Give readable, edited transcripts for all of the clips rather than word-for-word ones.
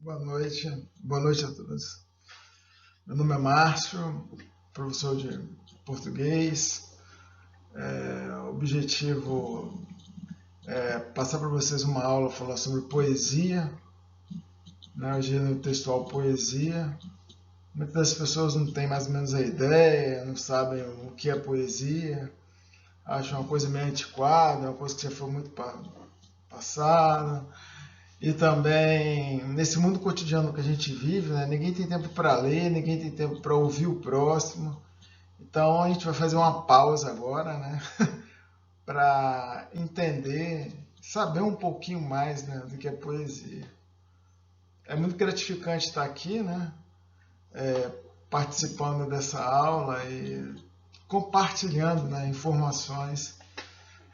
Boa noite a todos. Meu nome é Márcio, professor de português. O objetivo é passar para vocês uma aula falar sobre poesia, né, o gênero textual poesia. Muitas das pessoas não têm mais ou menos a ideia, não sabem o que é poesia, acham uma coisa meio antiquada, uma coisa que já foi muito passada. E também, nesse mundo cotidiano que a gente vive, né, ninguém tem tempo para ler, ninguém tem tempo para ouvir o próximo. Então, a gente vai fazer uma pausa agora, né, para entender, saber um pouquinho mais, né, do que é poesia. É muito gratificante estar aqui, né, participando dessa aula e compartilhando, né, informações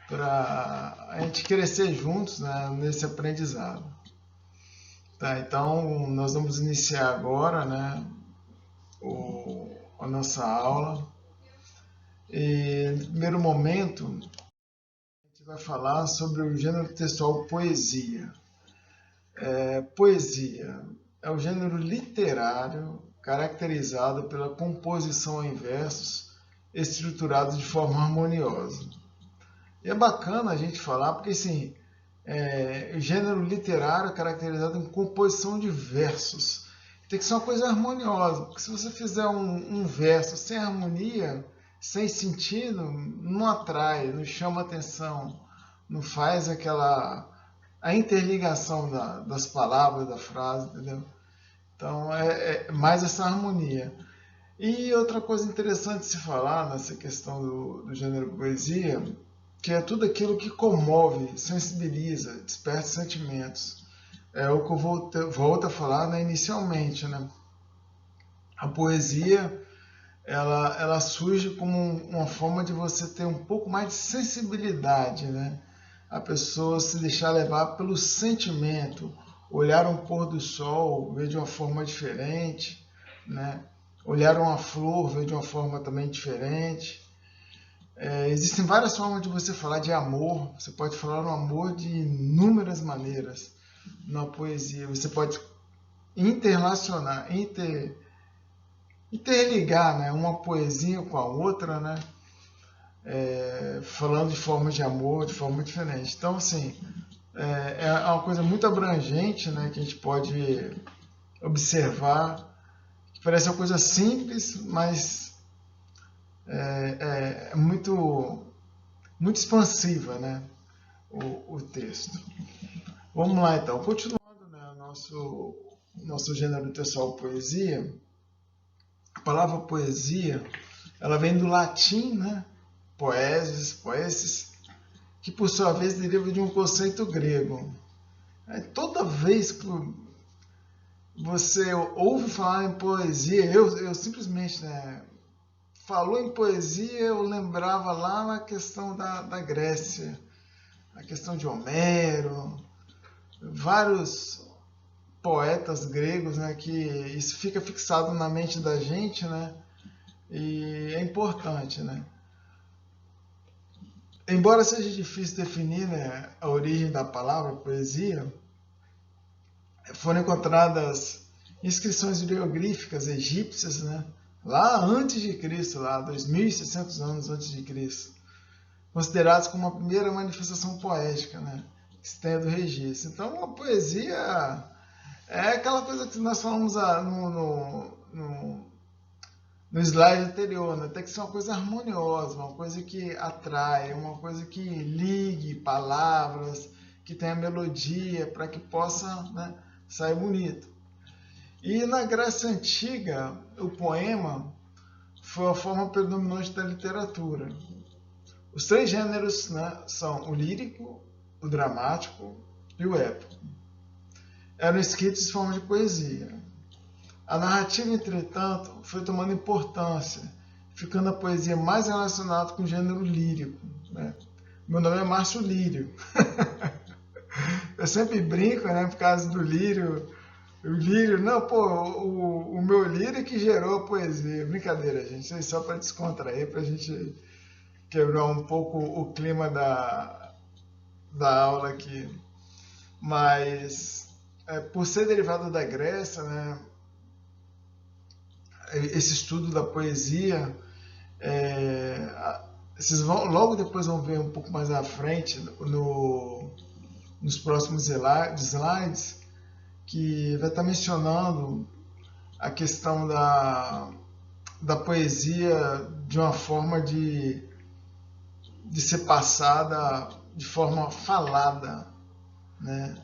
para a gente crescer juntos, né, nesse aprendizado. Tá, então nós vamos iniciar agora, né, a nossa aula. E no primeiro momento, a gente vai falar sobre o gênero textual poesia. Poesia é o gênero literário caracterizado pela composição em versos estruturados de forma harmoniosa. E é bacana a gente falar porque, assim, o gênero literário é caracterizado em composição de versos. Tem que ser uma coisa harmoniosa, porque se você fizer um verso sem harmonia, sem sentido, não atrai, não chama atenção, não faz a interligação das palavras, da frase, entendeu? Então é mais essa harmonia. E outra coisa interessante de se falar nessa questão do gênero poesia, que é tudo aquilo que comove, sensibiliza, desperta sentimentos. É o que eu volto a falar, né, inicialmente, né? A poesia, ela surge como uma forma de você ter um pouco mais de sensibilidade, né? A pessoa se deixar levar pelo sentimento, olhar um pôr do sol, ver de uma forma diferente, né? Olhar uma flor, ver de uma forma também diferente. Existem várias formas de você falar de amor. Você pode falar no amor de inúmeras maneiras na poesia. Você pode interrelacionar, interligar, né, uma poesia com a outra, né, falando de formas de amor, de forma diferente. Então, assim, é uma coisa muito abrangente, né, que a gente pode observar, que parece uma coisa simples, mas é muito expansiva, né, o texto. Vamos lá, então. Continuando, né, nosso gênero textual poesia, a palavra poesia, ela vem do latim, né, poesis, que por sua vez deriva de um conceito grego. Toda vez que você ouve falar em poesia, eu simplesmente, né, falou em poesia, eu lembrava lá na questão da Grécia, a questão de Homero, vários poetas gregos, né, que isso fica fixado na mente da gente, né, e é importante, né. Embora seja difícil definir, né, a origem da palavra poesia, foram encontradas inscrições hieroglíficas egípcias, né, lá antes de Cristo, lá 2.600 anos antes de Cristo, consideradas como a primeira manifestação poética, né, que se tem do registro. Então, a poesia é aquela coisa que nós falamos no slide anterior, né? Tem que ser uma coisa harmoniosa, uma coisa que atrai, uma coisa que ligue palavras, que tenha melodia, para que possa, né, sair bonito. E na Grécia Antiga, o poema foi a forma predominante da literatura. Os três gêneros, né, são o lírico, o dramático e o épico. Eram escritos em forma de poesia. A narrativa, entretanto, foi tomando importância, ficando a poesia mais relacionada com o gênero lírico, né? Meu nome é Márcio Lírio. Eu sempre brinco, né, por causa do lírio. O lírio, não, pô, o meu lírio que gerou a poesia. Brincadeira, gente. Isso é só para descontrair, para a gente quebrar um pouco o clima da aula aqui. Mas por ser derivado da Grécia, né, esse estudo da poesia, vocês logo depois vão ver um pouco mais à frente, nos próximos slides, que vai estar mencionando a questão da poesia de uma forma de ser passada de forma falada, né?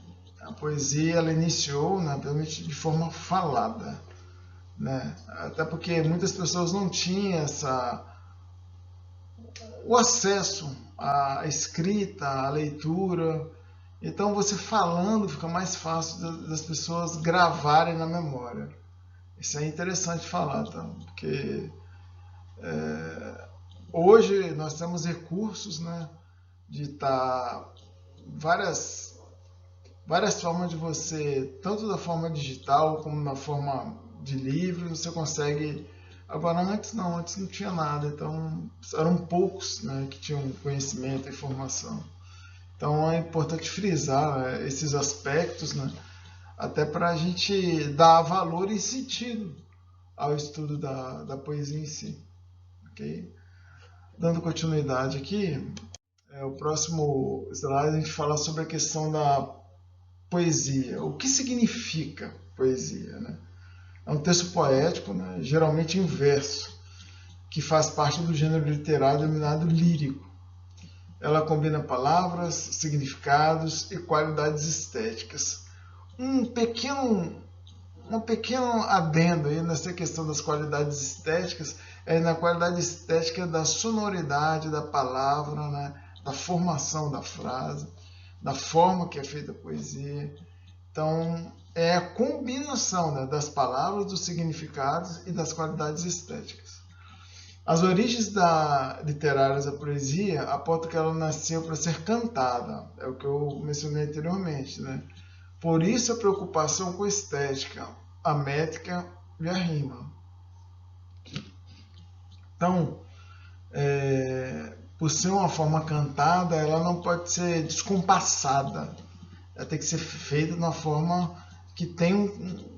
A poesia ela iniciou, né, de forma falada, né? Até porque muitas pessoas não tinham o acesso à escrita, à leitura. Então você falando fica mais fácil das pessoas gravarem na memória. Isso é interessante falar, tá? Porque hoje nós temos recursos, né, de estar várias formas de você, tanto da forma digital como na forma de livro, você consegue. Agora antes não tinha nada, então eram poucos, né, que tinham conhecimento e informação. Então é importante frisar esses aspectos, né, até para a gente dar valor e sentido ao estudo da poesia em si. Okay? Dando continuidade aqui, o próximo slide a gente fala sobre a questão da poesia. O que significa poesia? Né? É um texto poético, né, geralmente em verso, que faz parte do gênero literário denominado lírico. Ela combina palavras, significados e qualidades estéticas. Um pequeno adendo aí nessa questão das qualidades estéticas é na qualidade estética da sonoridade da palavra, né, da formação da frase, da forma que é feita a poesia. Então, é a combinação, né, das palavras, dos significados e das qualidades estéticas. As origens literárias da poesia apontam que ela nasceu para ser cantada, é o que eu mencionei anteriormente, né? Por isso a preocupação com a estética, a métrica e a rima. Então, por ser uma forma cantada, ela não pode ser descompassada. Ela tem que ser feita de uma forma que tem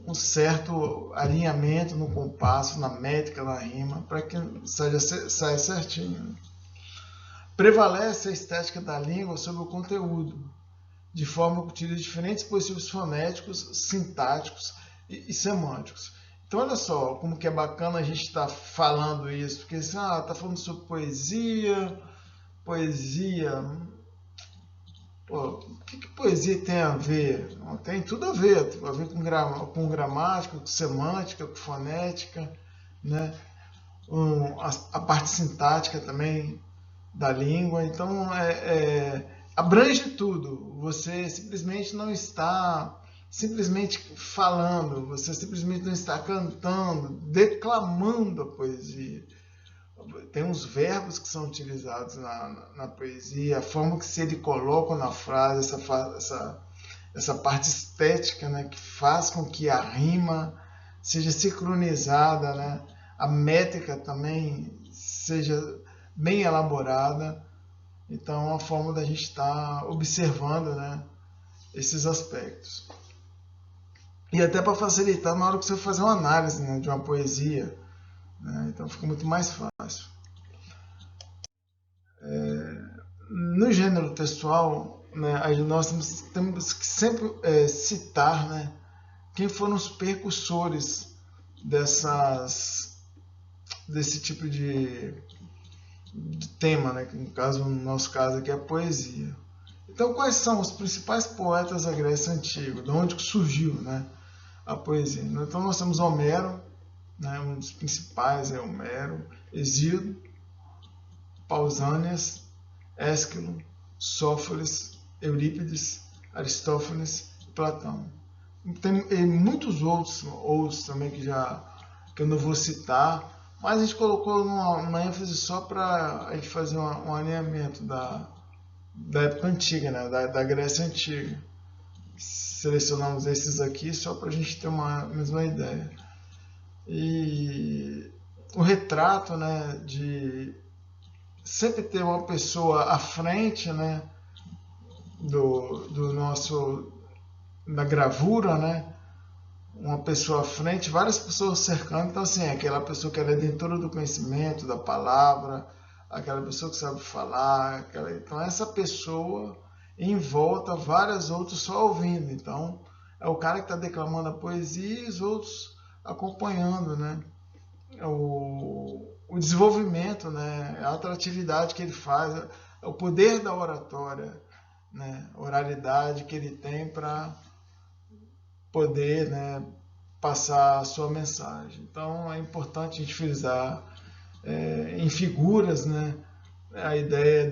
um certo alinhamento no compasso, na métrica, na rima, para que saia certinho. Prevalece a estética da língua sobre o conteúdo, de forma que utiliza diferentes dispositivos fonéticos, sintáticos e semânticos. Então olha só como que é bacana a gente estar falando isso, porque assim, está falando sobre poesia. Pô, o que poesia tem a ver? Não, tem tudo a ver com gramática, com semântica, com fonética, né? A parte sintática também da língua. Então, abrange tudo. Você simplesmente não está simplesmente falando, você simplesmente não está cantando, declamando a poesia. Tem uns verbos que são utilizados na poesia, a forma que se colocam na frase, essa parte estética, né, que faz com que a rima seja sincronizada, né, a métrica também seja bem elaborada. Então é uma forma da gente estar observando, né, esses aspectos. E até para facilitar na hora que você fazer uma análise, né, de uma poesia, né, então fica muito mais fácil. No gênero textual, né, nós temos que sempre citar, né, quem foram os precursores desse tipo de tema, né, que no nosso caso aqui é a poesia. Então, quais são os principais poetas da Grécia Antiga? De onde surgiu, né, a poesia? Então, nós temos Homero, né, um dos principais é Homero, Hesíodo, Pausânias, Ésquilo, Sófocles, Eurípides, Aristófanes e Platão. Tem muitos outros também que eu não vou citar, mas a gente colocou uma ênfase só para a gente fazer um alinhamento da época antiga, né, da Grécia Antiga. Selecionamos esses aqui só para a gente ter uma mesma ideia. E o retrato, né, de sempre ter uma pessoa à frente, né, do nosso da gravura, né? Uma pessoa à frente, várias pessoas cercando. Então, assim, aquela pessoa que é detentora do conhecimento, da palavra, aquela pessoa que sabe falar. Então, essa pessoa em volta, várias outras só ouvindo. Então, é o cara que está declamando a poesia e os outros acompanhando, né? O desenvolvimento, né? A atratividade que ele faz, o poder da oratória, né? A oralidade que ele tem para poder, né, passar a sua mensagem. Então é importante a gente frisar em figuras, né, a ideia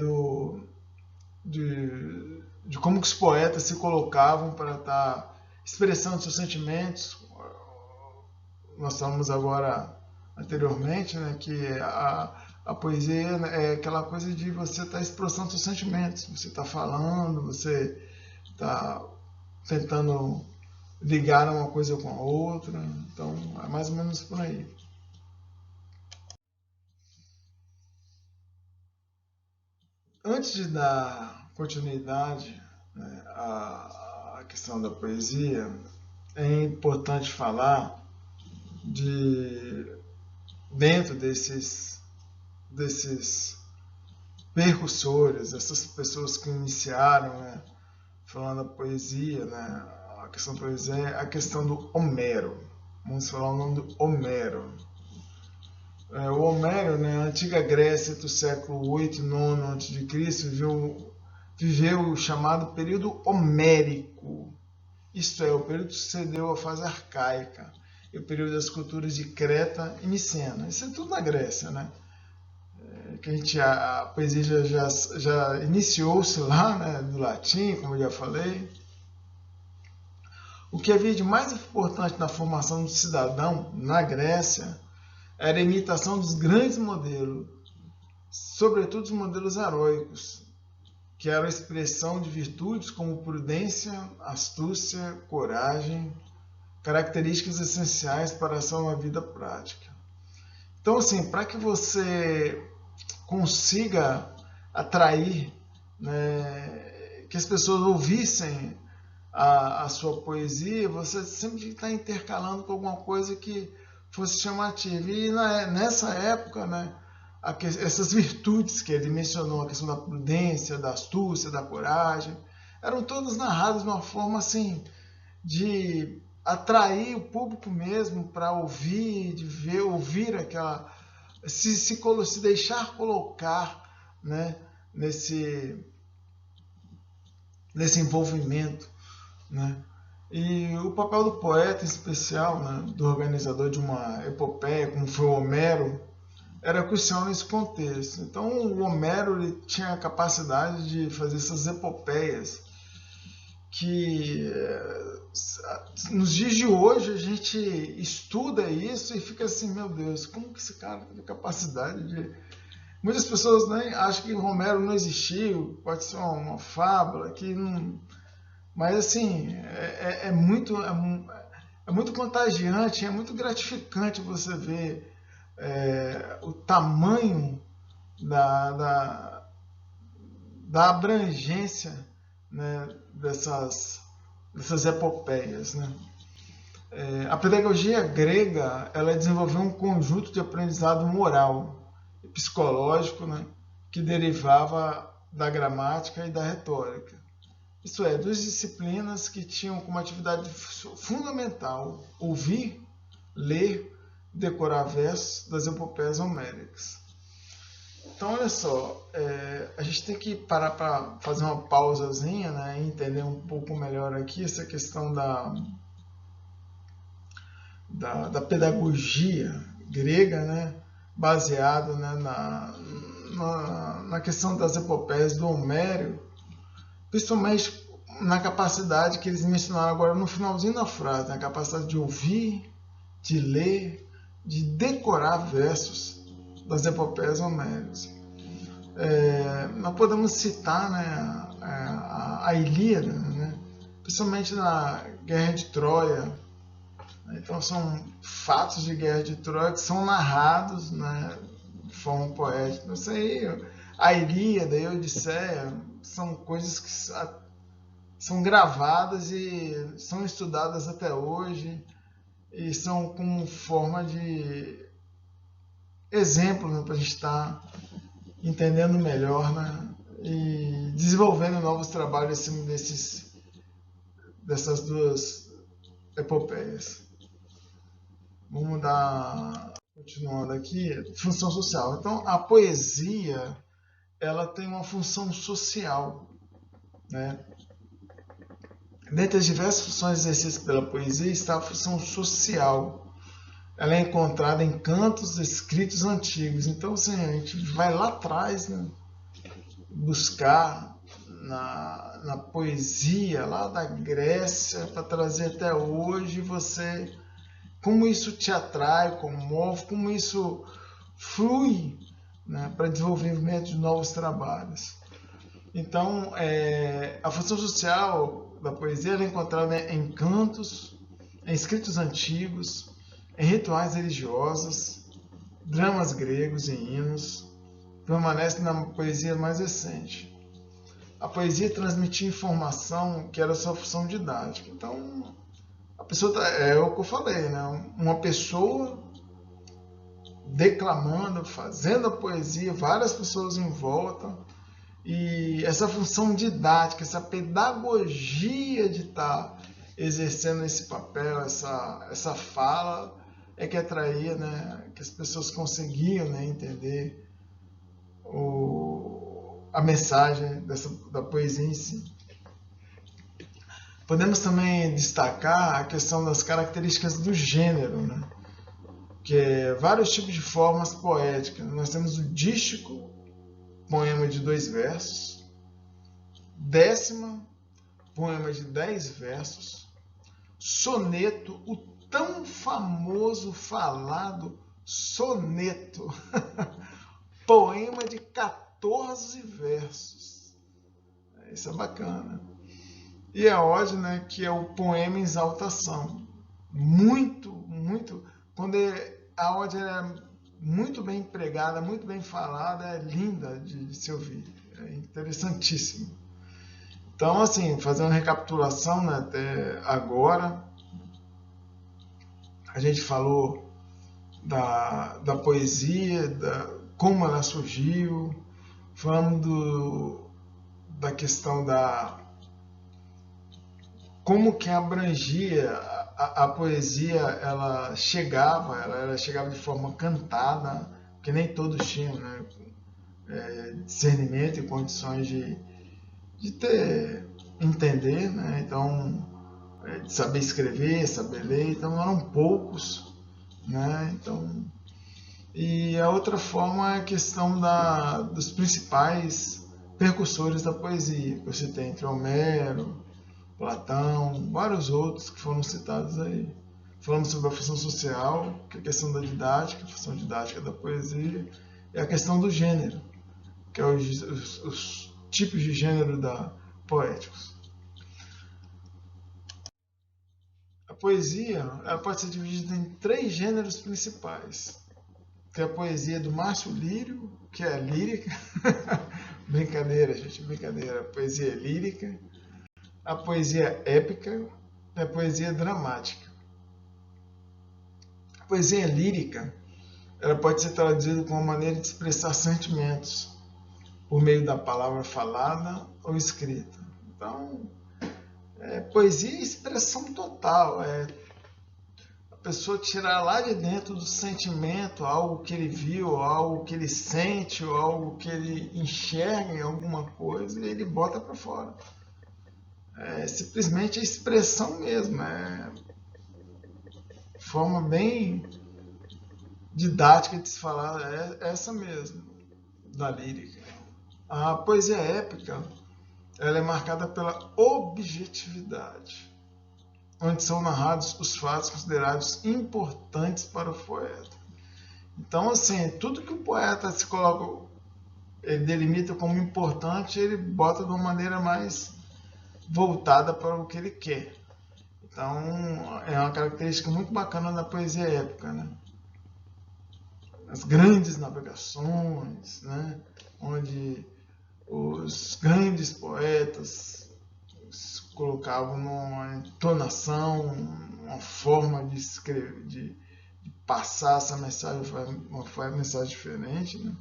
de como que os poetas se colocavam para estar expressando seus sentimentos. Nós falamos agora anteriormente, né, que a poesia é aquela coisa de você estar expressando seus sentimentos, você está falando, você está tentando ligar uma coisa com a outra. Então é mais ou menos por aí. Antes de dar continuidade, né, à questão da poesia, é importante falar de, dentro desses percussores, essas pessoas que iniciaram, né, falando a poesia, né, a questão da poesia é a questão do Homero. Vamos falar o nome do Homero. O Homero, né, a antiga Grécia do século 8 e 9 a.C., viveu o chamado período homérico, isto é, o período que sucedeu à fase arcaica, e o período das culturas de Creta e Micena. Isso é tudo na Grécia, né? Que a poesia já iniciou-se lá, né, do latim, como eu já falei. O que havia de mais importante na formação do cidadão na Grécia era a imitação dos grandes modelos, sobretudo os modelos heróicos, que eram a expressão de virtudes como prudência, astúcia, coragem, características essenciais para a sua vida prática. Então, assim, para que você consiga atrair, né, que as pessoas ouvissem a sua poesia, você sempre está intercalando com alguma coisa que fosse chamativa. E nessa época, né, essas virtudes que ele mencionou, a questão da prudência, da astúcia, da coragem, eram todas narradas de uma forma assim de atrair o público mesmo para ouvir, de ver, ouvir aquela, se deixar colocar, né, nesse envolvimento, né? E o papel do poeta, em especial, né, do organizador de uma epopeia, como foi o Homero, era crucial nesse contexto. Então, o Homero ele tinha a capacidade de fazer essas epopeias que, nos dias de hoje, a gente estuda isso e fica assim, meu Deus, como que esse cara teve capacidade de... Muitas pessoas, né, acham que o Homero não existiu, pode ser uma fábula, que não... Mas, assim, é muito contagiante, é muito gratificante você ver o tamanho da abrangência, né, dessas epopeias, né? A pedagogia grega ela desenvolveu um conjunto de aprendizado moral e psicológico, né, que derivava da gramática e da retórica. Isso é, duas disciplinas que tinham como atividade fundamental ouvir, ler, decorar versos das epopeias homéricas. Então, olha só, a gente tem que parar para fazer uma pausazinha, né, e entender um pouco melhor aqui essa questão da pedagogia grega, né, baseada, né, na questão das epopeias do Homero, principalmente na capacidade que eles mencionaram agora no finalzinho da frase, na capacidade de ouvir, de ler, de decorar versos das epopeias homéricas. Nós podemos citar, né, a Ilíada, né, principalmente na Guerra de Troia. Então são fatos de Guerra de Troia que são narrados, né, de forma poética. Isso aí, a Ilíada e a Odisseia são coisas que são gravadas e são estudadas até hoje e são como forma de exemplo, né, para a gente estar entendendo melhor, né, e desenvolvendo novos trabalhos em cima dessas duas epopeias. Vamos dar, continuando aqui, função social. Então, a poesia, ela tem uma função social, né? Dentre as diversas funções exercidas pela poesia está a função social. Ela é encontrada em cantos escritos antigos. Então, assim, a gente vai lá atrás, né, buscar na poesia lá da Grécia para trazer até hoje você, como isso te atrai, comove, como isso flui, né, para desenvolvimento de novos trabalhos. Então, a função social da poesia é encontrada em cantos, em escritos antigos, em rituais religiosos, dramas gregos e hinos, permanece na poesia mais recente. A poesia transmitia informação que era sua função didática. Então, a pessoa é o que eu falei, né? Uma pessoa declamando, fazendo a poesia, várias pessoas em volta, e essa função didática, essa pedagogia de estar exercendo esse papel, essa fala, é que atraía, né, que as pessoas conseguiam, né, entender a mensagem da poesia em si. Podemos também destacar a questão das características do gênero, né, que é vários tipos de formas poéticas. Nós temos o dístico, poema de 2 versos, décima, poema de 10 versos, soneto, o tão famoso falado soneto, poema de 14 versos. Isso é bacana. E a ode, né, que é o poema em exaltação. Muito, quando a ode é muito bem empregada, muito bem falada, é linda de se ouvir. É interessantíssimo. Então, assim, fazendo uma recapitulação, né, até agora, a gente falou da poesia, como ela surgiu, falando da questão como que abrangia a poesia, ela chegava de forma cantada, porque nem todos tinham, né, discernimento e condições de entender, né, então, de saber escrever, saber ler, então eram poucos, né, então, e a outra forma é a questão dos principais percussores da poesia, que eu citei entre Homero, Platão, vários outros que foram citados aí. Falamos sobre a função social, que é a questão da didática, a função didática da poesia, e a questão do gênero, que é os tipos de gênero poéticos. A poesia ela pode ser dividida em 3 gêneros principais, que é a poesia do Márcio Lírio, que é a lírica, brincadeira, gente, brincadeira, a poesia lírica, a poesia épica e a poesia dramática. A poesia lírica ela pode ser traduzida como uma maneira de expressar sentimentos por meio da palavra falada ou escrita. Então, poesia é expressão total, a pessoa tirar lá de dentro do sentimento algo que ele viu, algo que ele sente, ou algo que ele enxerga em alguma coisa e ele bota para fora. É simplesmente a expressão mesmo, forma bem didática de se falar, é essa mesmo, da lírica. A poesia épica ela é marcada pela objetividade, onde são narrados os fatos considerados importantes para o poeta. Então, assim, tudo que o poeta se coloca, ele delimita como importante, ele bota de uma maneira mais voltada para o que ele quer. Então, é uma característica muito bacana da poesia épica, né? As grandes navegações, né? Onde os grandes poetas colocavam numa entonação, uma forma de escrever, de passar essa mensagem, uma mensagem diferente, né?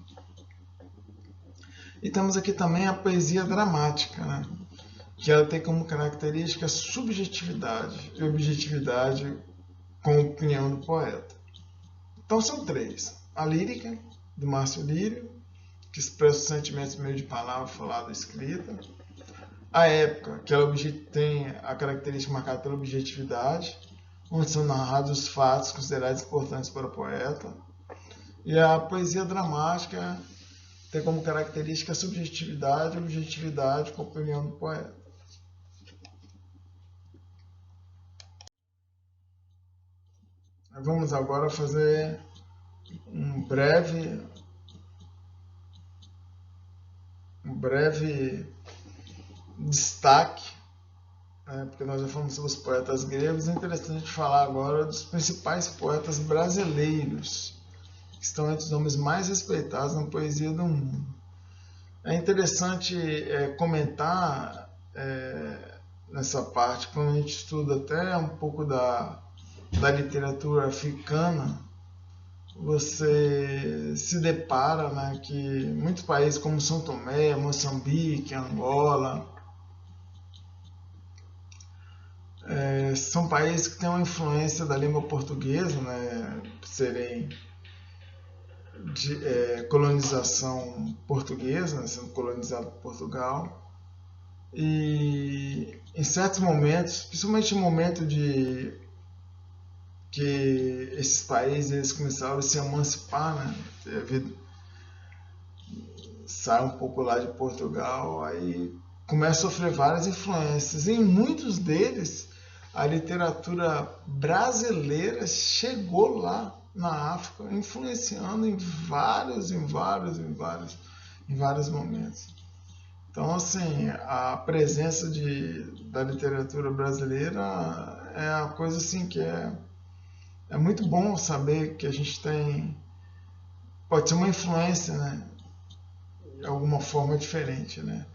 E temos aqui também a poesia dramática, né? Que ela tem como característica subjetividade e objetividade com a opinião do poeta. Então são três: a lírica, do Márcio Lírio, que expressa os sentimentos por meio de palavra falada e escrita; a época, que ela tem a característica marcada pela objetividade, onde são narrados os fatos considerados importantes para o poeta; e a poesia dramática tem como característica a subjetividade e objetividade com a opinião do poeta. Vamos agora fazer um breve destaque, né, porque nós já falamos sobre os poetas gregos. É interessante falar agora dos principais poetas brasileiros, que estão entre os nomes mais respeitados na poesia do mundo. É interessante comentar nessa parte, quando a gente estuda até um pouco da literatura africana, você se depara, né, que muitos países como São Tomé, Moçambique, Angola, são países que têm uma influência da língua portuguesa, né, por serem de colonização portuguesa, né, sendo colonizado por Portugal. E em certos momentos, principalmente no momento de que esses países começaram a se emancipar, né, sai um pouco lá de Portugal, aí começa a sofrer várias influências. E em muitos deles, a literatura brasileira chegou lá na África, influenciando em vários momentos. Então, assim, a presença da literatura brasileira é uma coisa assim que é muito bom saber que a gente pode ser uma influência, né, de alguma forma diferente, né?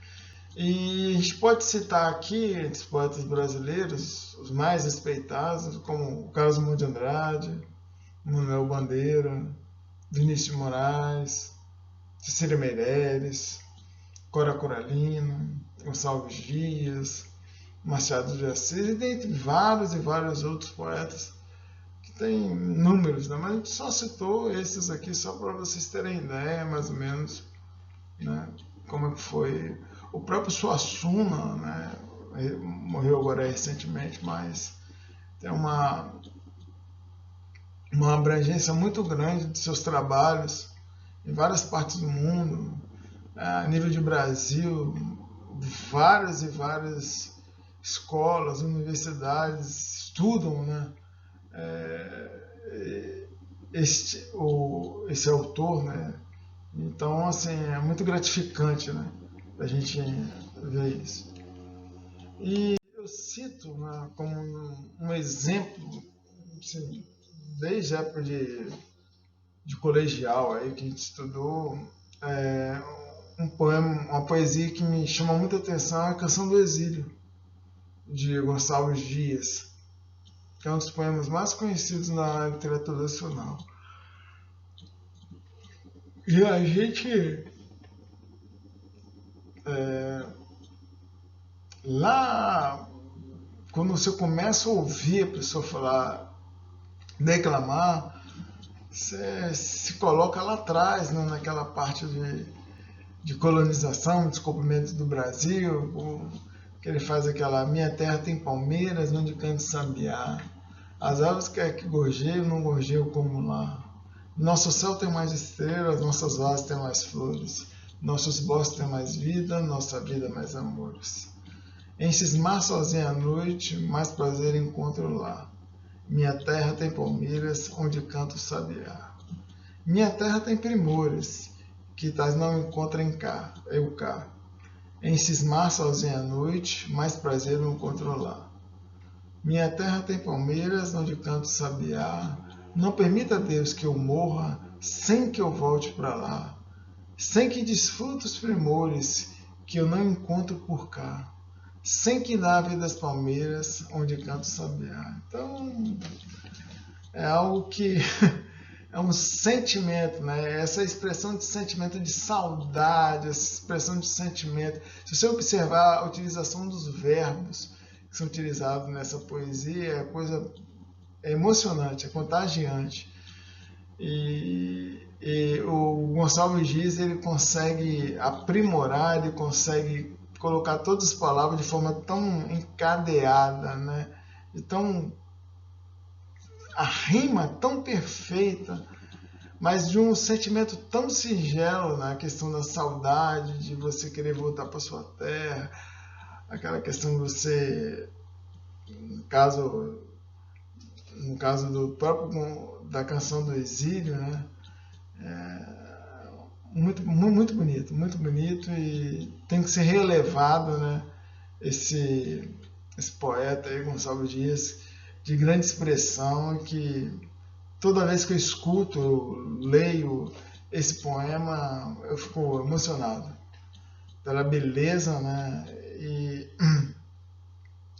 E a gente pode citar aqui, entre os poetas brasileiros, os mais respeitados, como Carlos Drummond de Andrade, Manuel Bandeira, Vinícius de Moraes, Cecília Meirelles, Cora Coralina, Gonçalves Dias, Machado de Assis, e dentre vários e vários outros poetas que tem números, né? Mas a gente só citou esses aqui só para vocês terem ideia, mais ou menos, né, como é que foi. O próprio Suassuna, né, morreu agora recentemente, mas tem uma abrangência muito grande de seus trabalhos em várias partes do mundo, a nível de Brasil, várias e várias escolas, universidades estudam, né, esse autor, né? Então, assim, é muito gratificante, né, a gente ver isso. E eu cito, né, como um exemplo, assim, desde a época de colegial aí que a gente estudou, um poema, uma poesia que me chama muita atenção é a Canção do Exílio, de Gonçalves Dias, que é um dos poemas mais conhecidos na literatura nacional. E a gente, lá, quando você começa a ouvir a pessoa falar, declamar, você se coloca lá atrás, né, naquela parte de colonização, descobrimento do Brasil, que ele faz aquela: minha terra tem palmeiras, onde canta sabiá, as aves que gorjeiam, não gorjeiam como lá. Nosso céu tem mais estrelas, nossas vases têm mais flores, nossos bosques têm mais vida, nossa vida mais amores. Em cismar sozinha à noite, mais prazer encontro lá. Minha terra tem palmeiras, onde canta o sabiá. Minha terra tem primores, que tais não encontrem cá, eu cá. Em cismar sozinha à noite, mais prazer eu encontro lá. Minha terra tem palmeiras, onde canta o sabiá. Não permita, Deus, que eu morra sem que eu volte para lá, sem que desfrute os primores que eu não encontro por cá, sem que nave das palmeiras, onde canta o sabiá. Então, é algo que é um sentimento, né? Essa expressão de sentimento de saudade, essa expressão de sentimento. Se você observar a utilização dos verbos que são utilizados nessa poesia, é emocionante, é contagiante. E o Gonçalves Dias, ele consegue aprimorar, ele consegue colocar todas as palavras de forma tão encadeada, né? Então, a rima tão perfeita, mas de um sentimento tão singelo na questão da saudade, de você querer voltar para sua terra, aquela questão de você, no caso do próprio da canção do exílio, né? Muito bonito e tem que ser relevado, né? Esse poeta aí, Gonçalves Dias, de grande expressão, que toda vez que eu escuto, eu leio esse poema, eu fico emocionado pela beleza, né? E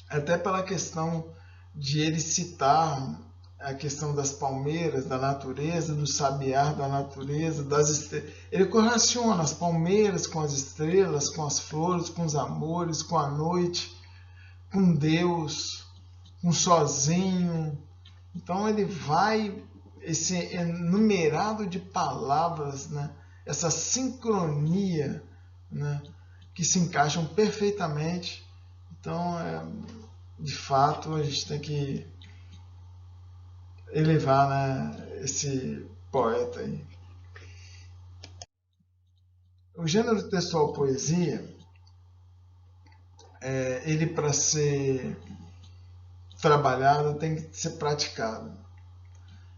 até pela questão de ele citar a questão das palmeiras, da natureza, do sabiá da natureza, das estrelas. Ele correlaciona as palmeiras com as estrelas, com as flores, com os amores, com a noite, com Deus, com sozinho. Então ele vai, esse enumerado de palavras, né? Essa sincronia, né? Que se encaixam perfeitamente. Então, de fato, a gente tem que elevar, né, esse poeta aí. O gênero textual poesia, ele para ser trabalhado tem que ser praticado.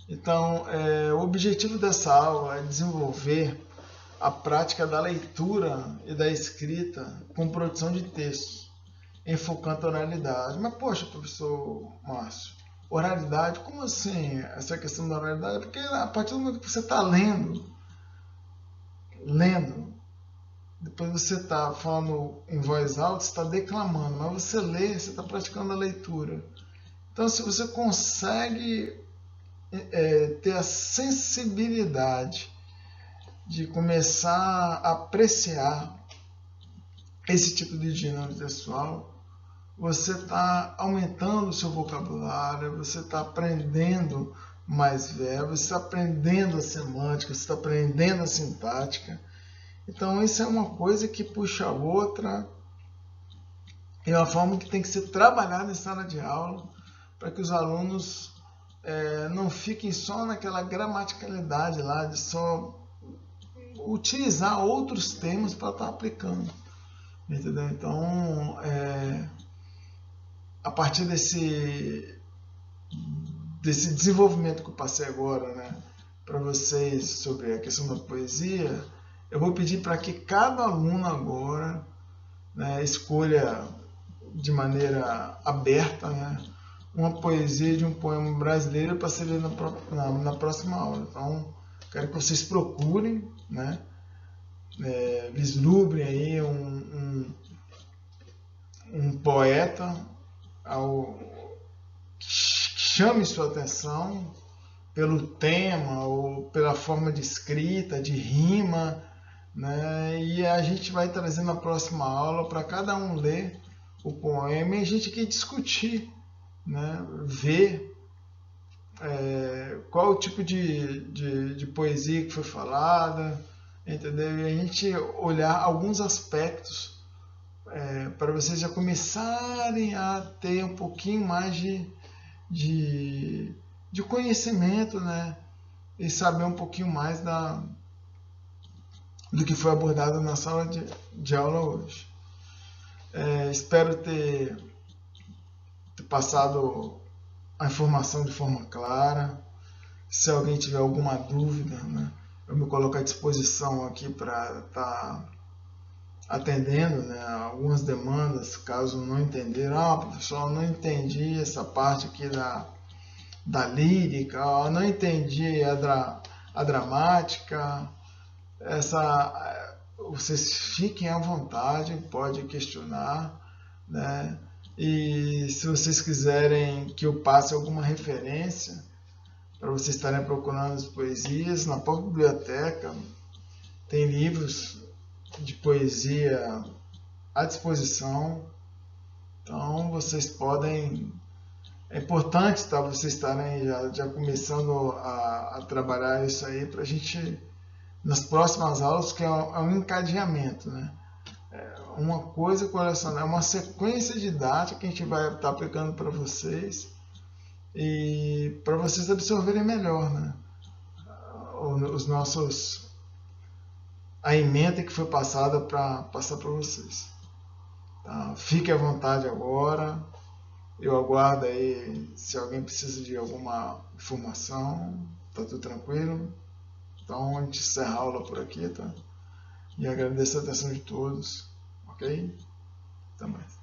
Então, o objetivo dessa aula é desenvolver a prática da leitura e da escrita com produção de textos, enfocando a oralidade. Mas, poxa, professor Márcio, oralidade? Como assim essa questão da oralidade? Porque a partir do momento que você está lendo, depois você está falando em voz alta, você está declamando, mas você lê, você está praticando a leitura. Então, se você consegue ter a sensibilidade de começar a apreciar esse tipo de gênero textual, você está aumentando o seu vocabulário, você está aprendendo mais verbos, você está aprendendo a semântica, você está aprendendo a sintática. Então, isso é uma coisa que puxa a outra, é uma forma que tem que ser trabalhada em sala de aula, para que os alunos não fiquem só naquela gramaticalidade lá, de só utilizar outros termos para estar aplicando. Entendeu? Então, a partir desse desenvolvimento que eu passei agora, né, para vocês sobre a questão da poesia, eu vou pedir para que cada aluno agora, né, escolha de maneira aberta, né, uma poesia de um poema brasileiro para ser lido na próxima aula. Então, quero que vocês procurem, né, vislumbrem aí um poeta que chame sua atenção pelo tema ou pela forma de escrita, de rima, né? E a gente vai trazer na próxima aula para cada um ler o poema e a gente aqui discutir, né? Ver qual o tipo de poesia que foi falada, entendeu? E a gente olhar alguns aspectos para vocês já começarem a ter um pouquinho mais de conhecimento, né? E saber um pouquinho mais do que foi abordado na sala de aula hoje. Espero ter passado a informação de forma clara. Se alguém tiver alguma dúvida, né, eu me coloco à disposição aqui para estar atendendo, né, algumas demandas, caso não entenderam. Professor, eu não entendi essa parte aqui da lírica, eu não entendi a dramática. Vocês fiquem à vontade, pode questionar, né? E se vocês quiserem que eu passe alguma referência para vocês estarem procurando as poesias, na própria biblioteca tem livros de poesia à disposição. Então vocês podem. É importante, tá, vocês estarem já começando a trabalhar isso aí para a gente, nas próximas aulas, que é um encadeamento, né? Uma coisa colecionar, é uma sequência didática que a gente vai estar aplicando para vocês e para vocês absorverem melhor, né? Os nossos a ementa que foi passada para passar para vocês. Tá? Fique à vontade agora. Eu aguardo aí se alguém precisa de alguma informação. Tá tudo tranquilo? Então a gente encerra a aula por aqui, tá? E agradeço a atenção de todos. Ok? Até mais.